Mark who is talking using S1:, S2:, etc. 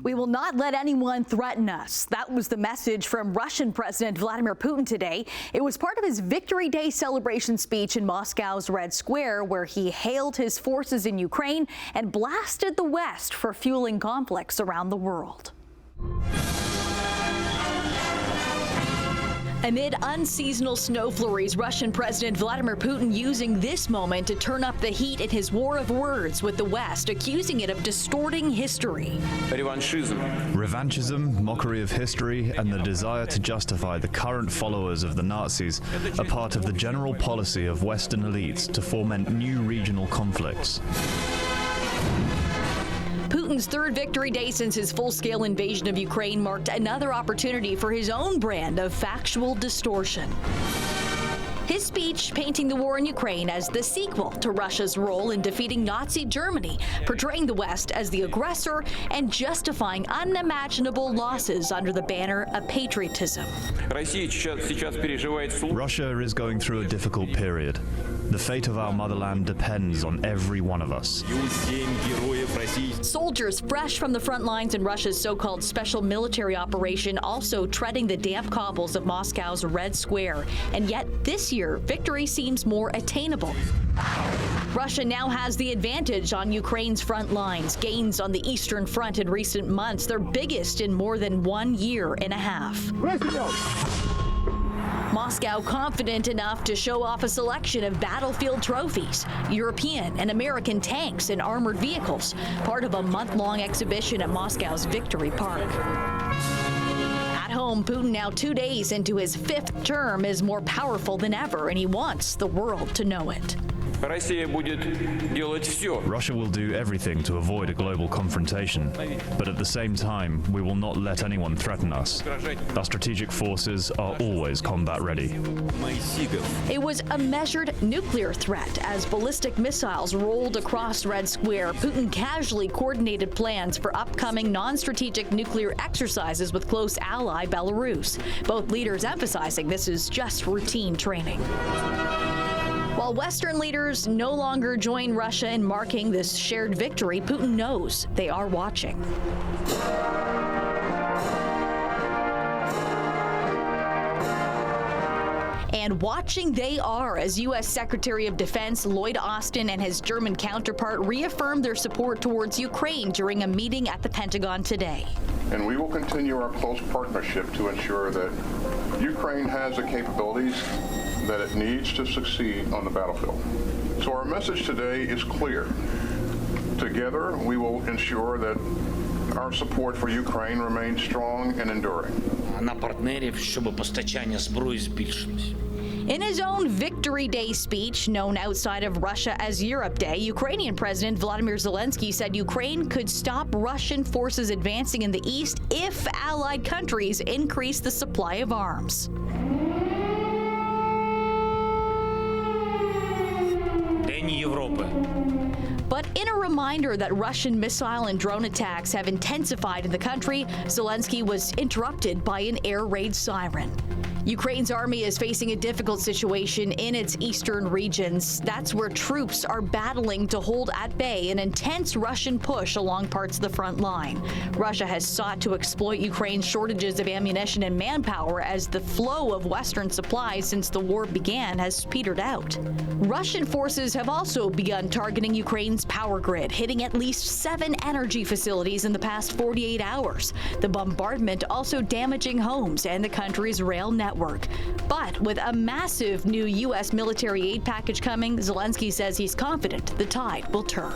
S1: We will not let anyone threaten us. That was the message from Russian President Vladimir Putin today. It was part of his Victory Day celebration speech in Moscow's Red Square, where he hailed his forces in Ukraine and blasted the West for fueling conflicts around the world. Amid unseasonal snow flurries, Russian President Vladimir Putin using this moment to turn up the heat in his war of words with the West, accusing it of distorting history.
S2: Revanchism, mockery of history, and the desire to justify the current followers of the Nazis are part of the general policy of Western elites to foment new regional conflicts.
S1: Putin's third Victory Day since his full-scale invasion of Ukraine marked another opportunity for his own brand of factual distortion. His speech painting the war in Ukraine as the sequel to Russia's role in defeating Nazi Germany, portraying the West as the aggressor and justifying unimaginable losses under the banner of patriotism.
S2: Russia is going through a difficult period. The fate of our motherland depends on every one of us.
S1: Soldiers fresh from the front lines in Russia's so-called special military operation also treading the damp cobbles of Moscow's Red Square. And yet this year, victory seems more attainable. Russia now has the advantage on Ukraine's front lines. Gains on the Eastern Front in recent months, their biggest in more than 1 year and a half. Moscow confident enough to show off a selection of battlefield trophies, European and American tanks and armored vehicles, part of a month-long exhibition at Moscow's Victory Park. At home, Putin, now 2 days into his fifth term, is more powerful than ever, and he wants the world to know it.
S2: Russia will do everything to avoid a global confrontation, but at the same time, we will not let anyone threaten us. Our strategic forces are always combat ready.
S1: It was a measured nuclear threat as ballistic missiles rolled across Red Square. Putin casually coordinated plans for upcoming non-strategic nuclear exercises with close ally Belarus. Both leaders emphasizing this is just routine training. While Western leaders no longer join Russia in marking this shared victory, Putin knows they are watching. And watching they are as U.S. Secretary of Defense Lloyd Austin and his German counterpart reaffirmed their support towards Ukraine during a meeting at the Pentagon today.
S3: And we will continue our close partnership to ensure that Ukraine has the capabilities that it needs to succeed on the battlefield. So our message today is clear. Together, we will ensure that our support for Ukraine remains strong and enduring.
S1: In his own Victory Day speech, known outside of Russia as Europe Day, Ukrainian President Vladimir Zelensky said Ukraine could stop Russian forces advancing in the east if allied countries increase the supply of arms. But in a reminder that Russian missile and drone attacks have intensified in the country, Zelensky was interrupted by an air raid siren. Ukraine's army is facing a difficult situation in its eastern regions. That's where troops are battling to hold at bay an intense Russian push along parts of the front line. Russia has sought to exploit Ukraine's shortages of ammunition and manpower as the flow of Western supplies since the war began has petered out. Russian forces have also begun targeting Ukraine's power grid, hitting at least 7 energy facilities in the past 48 hours. The bombardment also damaging homes and the country's rail network. But with a massive new U.S. military aid package coming, Zelensky says he's confident the tide will turn.